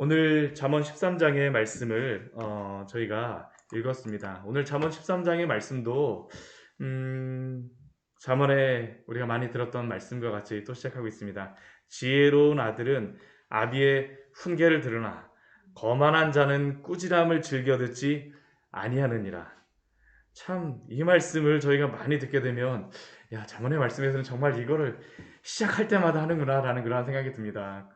오늘 잠언 13장의 말씀을 저희가 읽었습니다. 오늘 잠언 13장의 말씀도 잠언에 우리가 많이 들었던 말씀과 같이 또 시작하고 있습니다. 지혜로운 아들은 아비의 훈계를 들으나 거만한 자는 꾸지람을 즐겨 듣지 아니하느니라. 참 이 말씀을 저희가 많이 듣게 되면 잠언의 말씀에서는 정말 이거를 시작할 때마다 하는구나라는 그런 생각이 듭니다.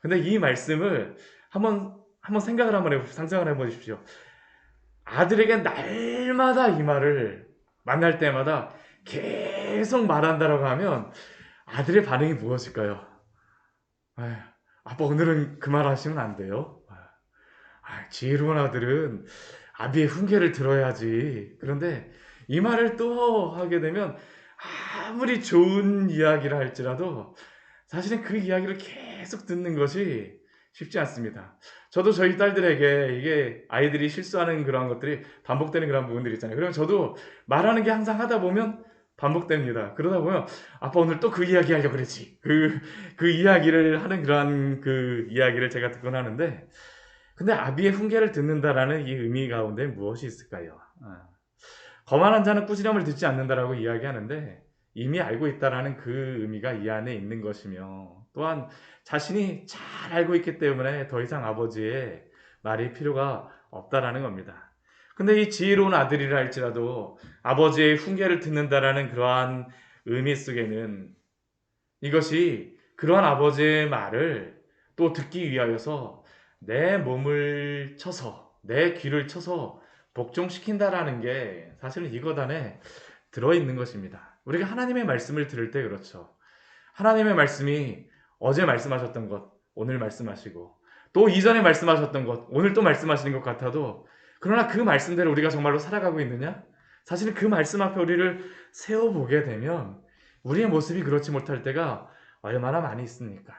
근데 이 말씀을 한번 상상을 해보십시오. 아들에게 날마다 이 말을 만날 때마다 계속 말한다라고 하면 아들의 반응이 무엇일까요? 아휴, 아빠 오늘은 그 말 하시면 안 돼요. 지혜로운 아들은 아비의 훈계를 들어야지. 그런데 이 말을 또 하게 되면 아무리 좋은 이야기를 할지라도 사실은 그 이야기를 계속 듣는 것이 쉽지 않습니다. 저도 저희 딸들에게 이게 아이들이 실수하는 그런 것들이 반복되는 그런 부분들이 있잖아요. 그러면 저도 말하는 게 항상 하다 보면 반복됩니다. 그러다 보면 아빠 오늘 또 그 이야기 하려고 그랬지. 그 이야기를 하는 그러한 그 이야기를 제가 듣곤 하는데 근데 아비의 훈계를 듣는다라는 이 의미 가운데 무엇이 있을까요? 거만한 자는 꾸지람을 듣지 않는다라고 이야기하는데 이미 알고 있다라는 그 의미가 이 안에 있는 것이며 또한 자신이 잘 알고 있기 때문에 더 이상 아버지의 말이 필요가 없다라는 겁니다. 근데 이 지혜로운 아들이라 할지라도 아버지의 훈계를 듣는다라는 그러한 의미 속에는 이것이 그러한 아버지의 말을 또 듣기 위하여서 내 몸을 쳐서 내 귀를 쳐서 복종시킨다라는 게 사실은 이것 안에 들어있는 것입니다. 우리가 하나님의 말씀을 들을 때 그렇죠. 하나님의 말씀이 어제 말씀하셨던 것, 오늘 말씀하시고 또 이전에 말씀하셨던 것, 오늘 또 말씀하시는 것 같아도 그러나 그 말씀대로 우리가 정말로 살아가고 있느냐? 사실은 그 말씀 앞에 우리를 세워보게 되면 우리의 모습이 그렇지 못할 때가 얼마나 많이 있습니까?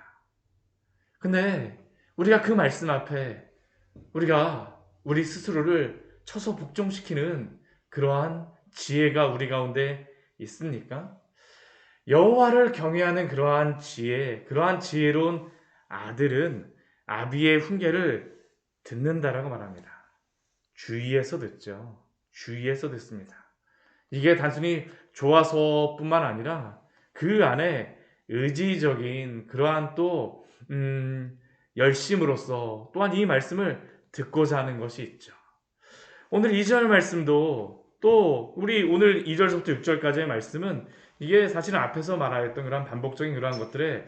근데 우리가 그 말씀 앞에 우리가 우리 스스로를 쳐서 복종시키는 그러한 지혜가 우리 가운데 있습니까? 여호와를 경외하는 그러한 지혜, 그러한 지혜로운 아들은 아비의 훈계를 듣는다라고 말합니다. 주의해서 듣죠. 주의해서 듣습니다. 이게 단순히 좋아서뿐만 아니라 그 안에 의지적인 그러한 또 열심으로써 또한 이 말씀을 듣고자 하는 것이 있죠. 오늘 2절 말씀도 또 우리 오늘 2절부터 6절까지의 말씀은 이게 사실은 앞에서 말하였던 그런 반복적인 그러한 것들의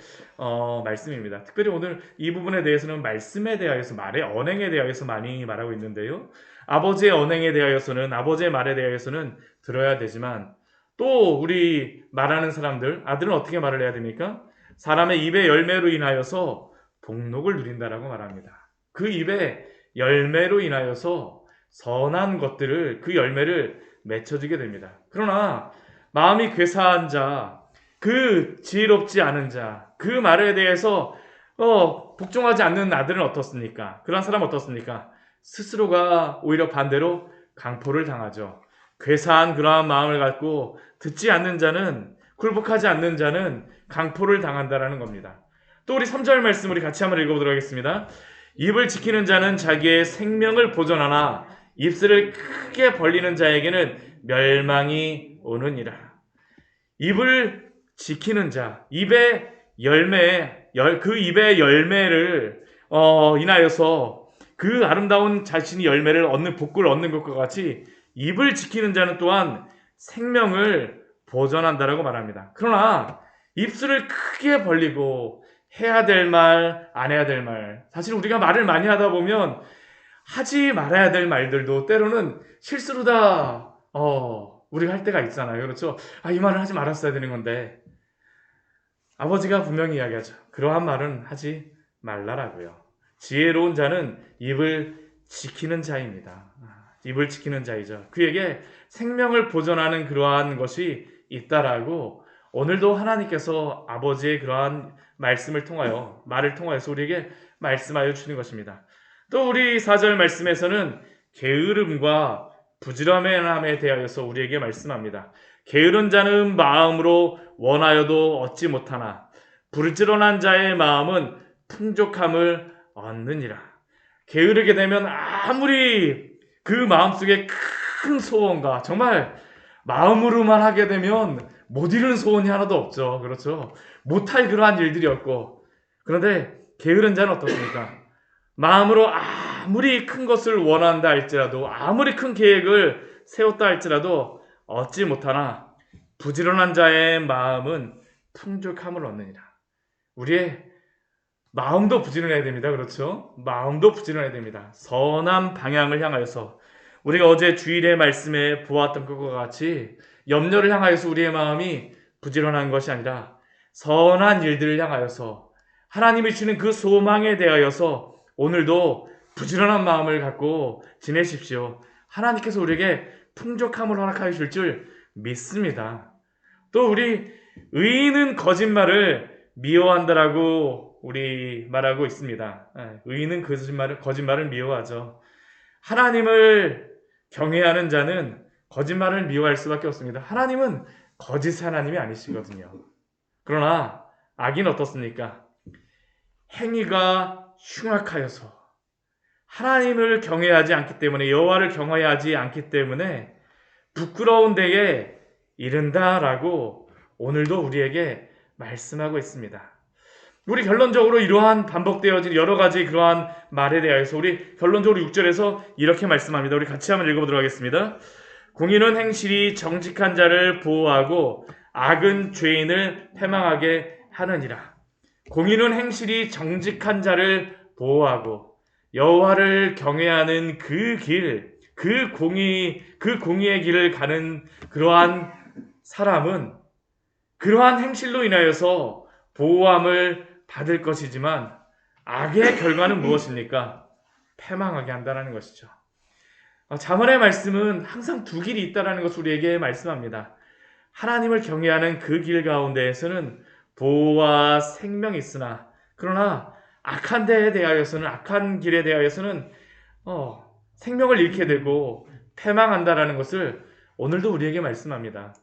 말씀입니다. 특별히 오늘 이 부분에 대해서는 말씀에 대하여서 말의 언행에 대하여서 많이 말하고 있는데요. 아버지의 언행에 대하여서는 아버지의 말에 대하여서는 들어야 되지만 또 우리 말하는 사람들 아들은 어떻게 말을 해야 됩니까? 사람의 입의 열매로 인하여서 복록을 누린다라고 말합니다. 그 입의 열매로 인하여서 선한 것들을 그 열매를 맺혀주게 됩니다. 그러나 마음이 괴사한 자, 그 지혜롭지 않은 자, 그 말에 대해서 복종하지 않는 아들은 어떻습니까? 그런 사람은 어떻습니까? 스스로가 오히려 반대로 강포를 당하죠. 괴사한 그러한 마음을 갖고 듣지 않는 자는 굴복하지 않는 자는 강포를 당한다라는 겁니다. 또 우리 3절 말씀 우리 같이 한번 읽어보도록 하겠습니다. 입을 지키는 자는 자기의 생명을 보존하나 입술을 크게 벌리는 자에게는 멸망이 오느니라. 입을 지키는 자, 입의 열매, 그 입의 열매를 인하여서 그 아름다운 자신이 열매를 얻는 복구를 얻는 것과 같이 입을 지키는 자는 또한 생명을 보존한다라고 말합니다. 그러나 입술을 크게 벌리고 해야 될 말, 안 해야 될 말. 사실 우리가 말을 많이 하다 보면 하지 말아야 될 말들도 때로는 실수로 다 우리가 할 때가 있잖아요. 그렇죠? 이 말을 하지 말았어야 되는 건데 아버지가 분명히 이야기하죠. 그러한 말은 하지 말라라고요. 지혜로운 자는 입을 지키는 자입니다. 입을 지키는 자이죠. 그에게 생명을 보존하는 그러한 것이 있다라고 오늘도 하나님께서 아버지의 그러한 말씀을 통하여 말을 통하여서 우리에게 말씀하여 주시는 것입니다. 또 우리 4절 말씀에서는 게으름과 부지런함에 대하여서 우리에게 말씀합니다. 게으른 자는 마음으로 원하여도 얻지 못하나 부지런한 자의 마음은 풍족함을 얻느니라. 게으르게 되면 아무리 그 마음속에 큰 소원과 정말 마음으로만 하게 되면 못 이루는 소원이 하나도 없죠. 그렇죠? 못할 그러한 일들이었고, 그런데 게으른 자는 어떻습니까? 마음으로 아무리 큰 것을 원한다 할지라도, 아무리 큰 계획을 세웠다 할지라도 얻지 못하나 부지런한 자의 마음은 풍족함을 얻느니라. 우리의 마음도 부지런해야 됩니다. 그렇죠? 마음도 부지런해야 됩니다. 선한 방향을 향하여서, 우리가 어제 주일의 말씀에 보았던 것과 같이 염려를 향하여서 우리의 마음이 부지런한 것이 아니라 선한 일들을 향하여서, 하나님이 주는 그 소망에 대하여서 오늘도 부지런한 마음을 갖고 지내십시오. 하나님께서 우리에게 풍족함을 허락하여 줄 줄 믿습니다. 또 우리 의인은 거짓말을 미워한다라고 우리 말하고 있습니다. 의인은 거짓말을 미워하죠. 하나님을 경외하는 자는 거짓말을 미워할 수밖에 없습니다. 하나님은 거짓 하나님이 아니시거든요. 그러나 악인 어떻습니까? 행위가 흉악하여서 하나님을 경외하지 않기 때문에, 여호와를 경외하지 않기 때문에 부끄러운 데에 이른다라고 오늘도 우리에게 말씀하고 있습니다. 우리 결론적으로 이러한 반복되어진 여러 가지 그러한 말에 대해서 우리 결론적으로 6절에서 이렇게 말씀합니다. 우리 같이 한번 읽어보도록 하겠습니다. 공의는 행실이 정직한 자를 보호하고 악은 죄인을 패망하게 하느니라. 공의는 행실이 정직한 자를 보호하고 여호와를 경외하는 그 길, 그 공의의 길을 가는 그러한 사람은 그러한 행실로 인하여서 보호함을 받을 것이지만 악의 결과는 무엇입니까? 패망하게 한다는 것이죠. 잠언의 말씀은 항상 두 길이 있다는 것을 우리에게 말씀합니다. 하나님을 경외하는 그 길 가운데에서는 보호와 생명이 있으나, 그러나 악한 데에 대하여서는, 악한 길에 대하여서는 생명을 잃게 되고 패망한다라는 것을 오늘도 우리에게 말씀합니다.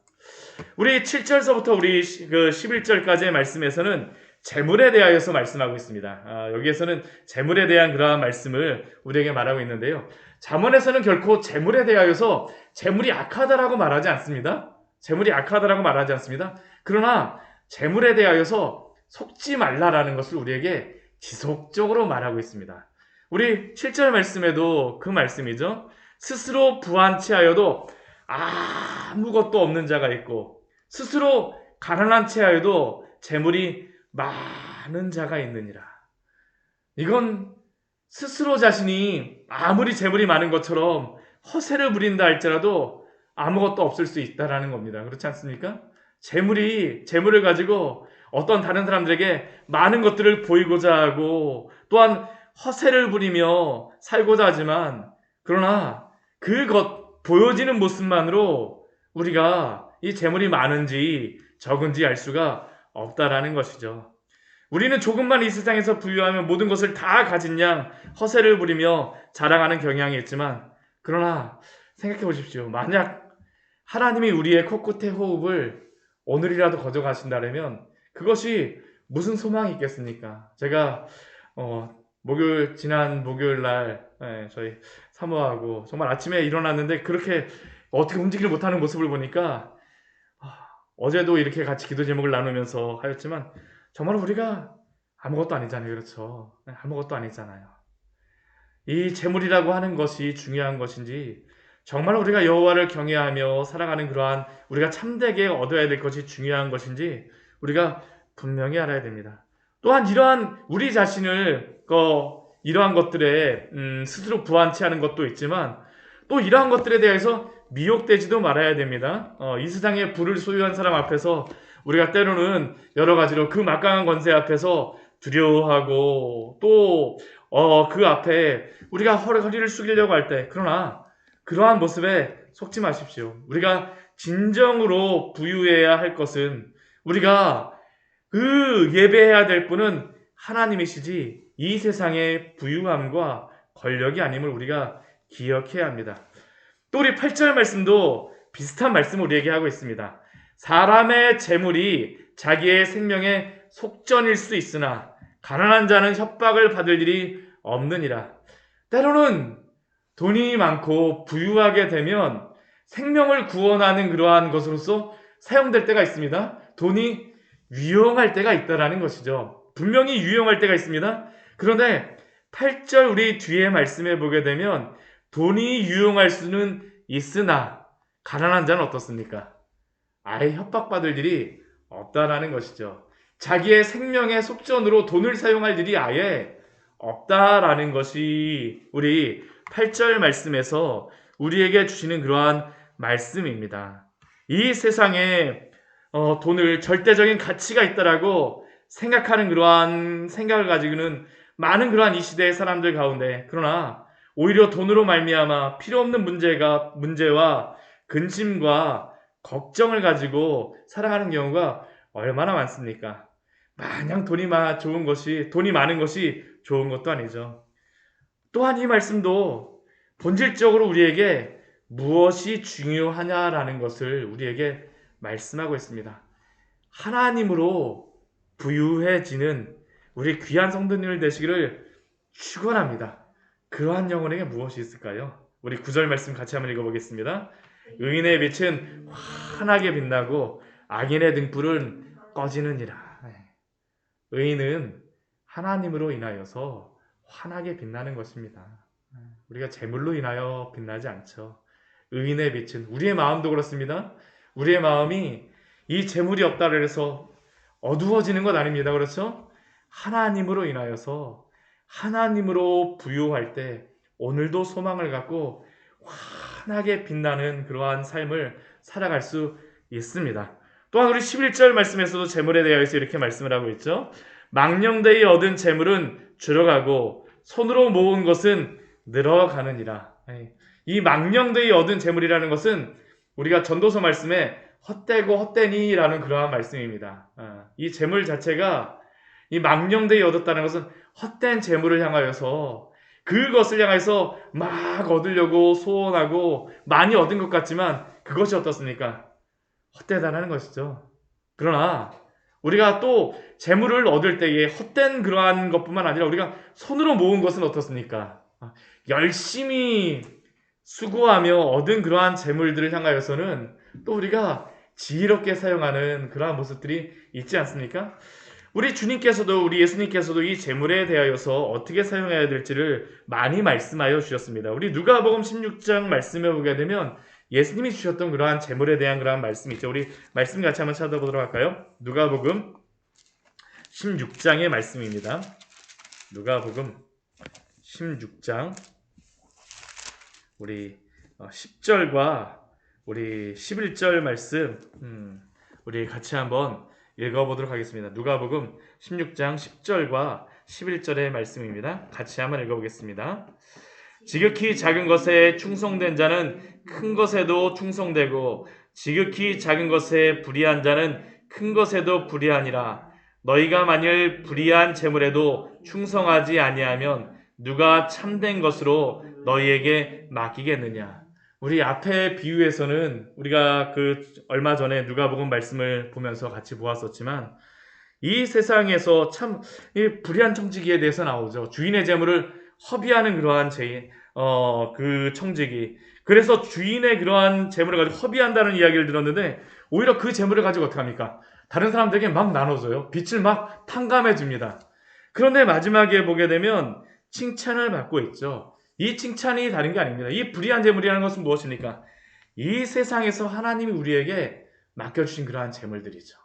우리 7절서부터 우리 11절까지의 말씀에서는 재물에 대하여서 말씀하고 있습니다. 여기에서는 재물에 대한 그러한 말씀을 우리에게 말하고 있는데요. 잠언에서는 결코 재물에 대하여서 재물이 악하다라고 말하지 않습니다. 재물이 악하다라고 말하지 않습니다. 그러나 재물에 대하여서 속지 말라라는 것을 우리에게 지속적으로 말하고 있습니다. 우리 7절 말씀에도 그 말씀이죠. 스스로 부한치 하여도 아무것도 없는 자가 있고 스스로 가난한 채 하여도 재물이 많은 자가 있느니라. 이건 스스로 자신이 아무리 재물이 많은 것처럼 허세를 부린다 할지라도 아무것도 없을 수 있다라는 겁니다. 그렇지 않습니까? 재물을 가지고 어떤 다른 사람들에게 많은 것들을 보이고자 하고 또한 허세를 부리며 살고자 하지만, 그러나 그것 보여지는 모습만으로 우리가 이 재물이 많은지 적은지 알 수가 없다라는 것이죠. 우리는 조금만 이 세상에서 부유하면 모든 것을 다 가진 양 허세를 부리며 자랑하는 경향이 있지만, 그러나 생각해 보십시오. 만약 하나님이 우리의 코끝의 호흡을 오늘이라도 거저가신다면 그것이 무슨 소망이 있겠습니까? 제가 지난 목요일 날 저희 사모하고 정말 아침에 일어났는데 그렇게 어떻게 움직이를 못하는 모습을 보니까 어제도 이렇게 같이 기도 제목을 나누면서 하였지만 정말 우리가 아무것도 아니잖아요. 그렇죠? 아무것도 아니잖아요. 이 재물이라고 하는 것이 중요한 것인지, 정말 우리가 여호와를 경외하며 살아가는 그러한 우리가 참되게 얻어야 될 것이 중요한 것인지 우리가 분명히 알아야 됩니다. 또한 이러한 우리 자신을 이러한 것들에 스스로 부한치 않은 것도 있지만 또 이러한 것들에 대해서 미혹되지도 말아야 됩니다. 이 세상에 부를 소유한 사람 앞에서 우리가 때로는 여러 가지로 그 막강한 권세 앞에서 두려워하고 또 그 앞에 우리가 허리를 숙이려고 할 때, 그러나 그러한 모습에 속지 마십시오. 우리가 진정으로 부유해야 할 것은, 우리가 예배해야 될 분은 하나님이시지 이 세상의 부유함과 권력이 아님을 우리가 기억해야 합니다. 또 우리 8절 말씀도 비슷한 말씀을 우리에게 하고 있습니다. 사람의 재물이 자기의 생명의 속전일 수 있으나 가난한 자는 협박을 받을 일이 없느니라. 때로는 돈이 많고 부유하게 되면 생명을 구원하는 그러한 것으로서 사용될 때가 있습니다. 돈이 유용할 때가 있다라는 것이죠. 분명히 유용할 때가 있습니다. 그런데 8절 우리 뒤에 말씀해 보게 되면 돈이 유용할 수는 있으나 가난한 자는 어떻습니까? 아예 협박받을 일이 없다라는 것이죠. 자기의 생명의 속전으로 돈을 사용할 일이 아예 없다라는 것이 우리 8절 말씀에서 우리에게 주시는 그러한 말씀입니다. 이 세상에 돈을 절대적인 가치가 있다라고 생각하는 그러한 생각을 가지고는 많은 그러한 이 시대의 사람들 가운데, 그러나 오히려 돈으로 말미암아 필요 없는 문제와 근심과 걱정을 가지고 살아가는 경우가 얼마나 많습니까? 마냥 돈이 많은 것이 좋은 것도 아니죠. 또한 이 말씀도 본질적으로 우리에게 무엇이 중요하냐라는 것을 우리에게 말씀하고 있습니다. 하나님으로 부유해지는 우리 귀한 성도님들 되시기를 축원합니다. 그러한 영혼에게 무엇이 있을까요? 우리 9절 말씀 같이 한번 읽어보겠습니다. 의인의 빛은 환하게 빛나고 악인의 등불은 꺼지느니라. 의인은 하나님으로 인하여서 환하게 빛나는 것입니다. 우리가 재물로 인하여 빛나지 않죠. 의인의 빛은 우리의 마음도 그렇습니다. 우리의 마음이 이 재물이 없다 그래서 어두워지는 것 아닙니다. 그렇죠? 하나님으로 인하여서 하나님으로 부유할 때 오늘도 소망을 갖고 환하게 빛나는 그러한 삶을 살아갈 수 있습니다. 또한 우리 11절 말씀에서도 재물에 대해서 이렇게 말씀을 하고 있죠. 망령되이 얻은 재물은 줄어가고 손으로 모은 것은 늘어가느니라. 이 망령되이 얻은 재물이라는 것은 우리가 전도서 말씀에 헛되고 헛되니라는 그러한 말씀입니다. 이 재물 자체가 이 망령되이 얻었다는 것은 헛된 재물을 향하여서 그것을 향해서 막 얻으려고 소원하고 많이 얻은 것 같지만 그것이 어떻습니까? 헛되다라는 것이죠. 그러나 우리가 또 재물을 얻을 때에 헛된 그러한 것뿐만 아니라 우리가 손으로 모은 것은 어떻습니까? 열심히 수고하며 얻은 그러한 재물들을 향하여서는 또 우리가 지혜롭게 사용하는 그러한 모습들이 있지 않습니까? 우리 주님께서도 우리 예수님께서도 이 재물에 대하여서 어떻게 사용해야 될지를 많이 말씀하여 주셨습니다. 우리 누가복음 16장 말씀해 보게 되면 예수님이 주셨던 그러한 재물에 대한 그러한 말씀이 있죠. 우리 말씀 같이 한번 찾아보도록 할까요? 누가복음 16장의 말씀입니다. 누가복음 16장 우리 10절과 우리 11절 말씀 우리 같이 한번 읽어보도록 하겠습니다. 누가복음 16장 10절과 11절의 말씀입니다. 같이 한번 읽어보겠습니다. 지극히 작은 것에 충성된 자는 큰 것에도 충성되고 지극히 작은 것에 불의한 자는 큰 것에도 불의하니라. 너희가 만일 불의한 재물에도 충성하지 아니하면 누가 참된 것으로 너희에게 맡기겠느냐. 우리 앞에 비유에서는 우리가 얼마 전에 누가복음 말씀을 보면서 같이 보았었지만 이 세상에서 참 불의한 청지기에 대해서 나오죠. 주인의 재물을 허비하는 그러한 그 청지기. 그래서 주인의 그러한 재물을 가지고 허비한다는 이야기를 들었는데 오히려 그 재물을 가지고 어떻게 합니까? 다른 사람들에게 막 나눠줘요. 빚을 막 탕감해 줍니다. 그런데 마지막에 보게 되면 칭찬을 받고 있죠. 이 칭찬이 다른 게 아닙니다. 이 불의한 재물이라는 것은 무엇입니까? 이 세상에서 하나님이 우리에게 맡겨주신 그러한 재물들이죠.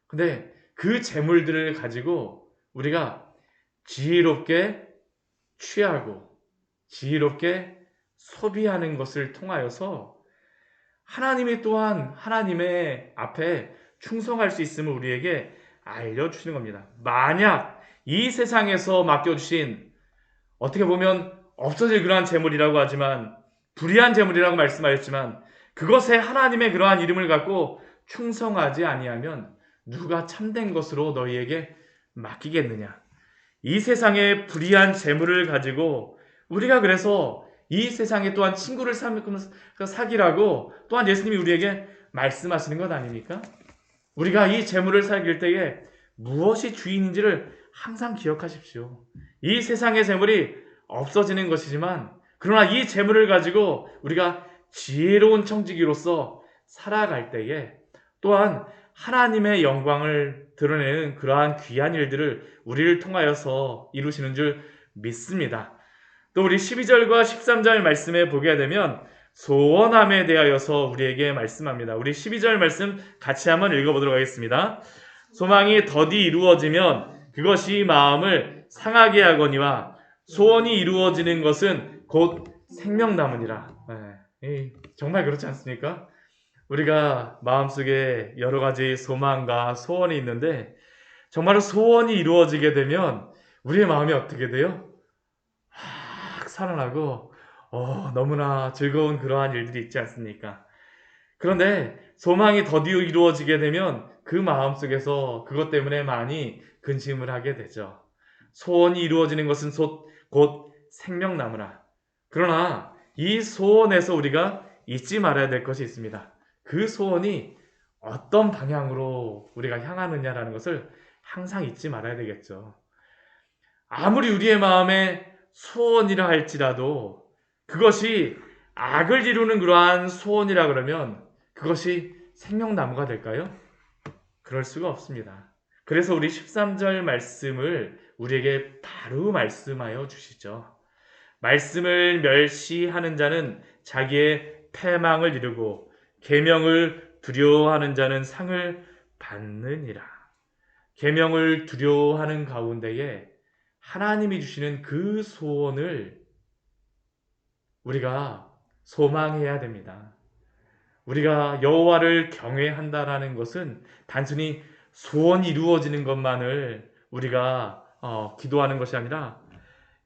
근데 그 재물들을 가지고 우리가 지혜롭게 취하고 지혜롭게 소비하는 것을 통하여서 하나님이 또한 하나님의 앞에 충성할 수 있음을 우리에게 알려주시는 겁니다. 만약 이 세상에서 맡겨주신 어떻게 보면 없어질 그러한 재물이라고 하지만 불의한 재물이라고 말씀하셨지만 그것에 하나님의 그러한 이름을 갖고 충성하지 아니하면 누가 참된 것으로 너희에게 맡기겠느냐. 이 세상의 불의한 재물을 가지고 우리가 그래서 이 세상에 또한 친구를 사귀라고 또한 예수님이 우리에게 말씀하시는 것 아닙니까? 우리가 이 재물을 사귈 때에 무엇이 주인인지를 항상 기억하십시오. 이 세상의 재물이 없어지는 것이지만 그러나 이 재물을 가지고 우리가 지혜로운 청지기로서 살아갈 때에 또한 하나님의 영광을 드러내는 그러한 귀한 일들을 우리를 통하여서 이루시는 줄 믿습니다. 또 우리 12절과 13절 말씀에 보게 되면 소원함에 대하여서 우리에게 말씀합니다. 우리 12절 말씀 같이 한번 읽어보도록 하겠습니다. 소망이 더디 이루어지면 그것이 마음을 상하게 하거니와 소원이 이루어지는 것은 곧 생명나무니라. 정말 그렇지 않습니까? 우리가 마음속에 여러 가지 소망과 소원이 있는데 정말 소원이 이루어지게 되면 우리의 마음이 어떻게 돼요? 확 살아나고 너무나 즐거운 그러한 일들이 있지 않습니까? 그런데 소망이 더디 이루어지게 되면 그 마음속에서 그것 때문에 많이 근심을 하게 되죠. 소원이 이루어지는 것은 곧 생명나무라. 그러나 이 소원에서 우리가 잊지 말아야 될 것이 있습니다. 그 소원이 어떤 방향으로 우리가 향하느냐라는 것을 항상 잊지 말아야 되겠죠. 아무리 우리의 마음에 소원이라 할지라도 그것이 악을 이루는 그러한 소원이라 그러면 그것이 생명나무가 될까요? 그럴 수가 없습니다. 그래서 우리 13절 말씀을 우리에게 바로 말씀하여 주시죠. 말씀을 멸시하는 자는 자기의 패망을 이루고 계명을 두려워하는 자는 상을 받느니라. 계명을 두려워하는 가운데에 하나님이 주시는 그 소원을 우리가 소망해야 됩니다. 우리가 여호와를 경외한다라는 것은 단순히 소원이 이루어지는 것만을 우리가 기도하는 것이 아니라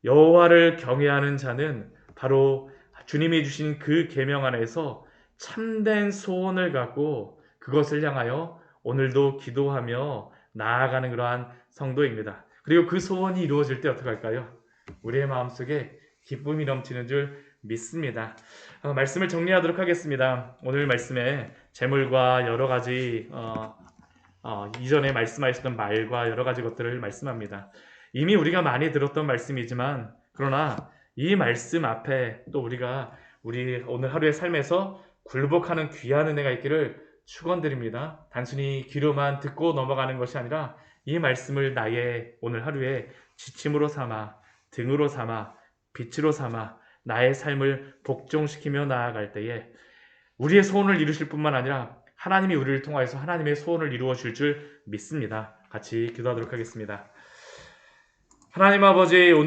여호와를 경외하는 자는 바로 주님이 주신 그 계명 안에서 참된 소원을 갖고 그것을 향하여 오늘도 기도하며 나아가는 그러한 성도입니다. 그리고 그 소원이 이루어질 때 어떻게 할까요? 우리의 마음속에 기쁨이 넘치는 줄 믿습니다. 말씀을 정리하도록 하겠습니다. 오늘 말씀에 재물과 여러 가지 이전에 말씀하셨던 말과 여러 가지 것들을 말씀합니다. 이미 우리가 많이 들었던 말씀이지만 그러나 이 말씀 앞에 또 우리 오늘 하루의 삶에서 굴복하는 귀한 은혜가 있기를 축원드립니다. 단순히 귀로만 듣고 넘어가는 것이 아니라 이 말씀을 나의 오늘 하루에 지침으로 삼아 등으로 삼아 빛으로 삼아 나의 삶을 복종시키며 나아갈 때에 우리의 소원을 이루실 뿐만 아니라 하나님이 우리를 통하여서 하나님의 소원을 이루어 줄 줄 믿습니다. 같이 기도하도록 하겠습니다. 하나님 아버지, 오늘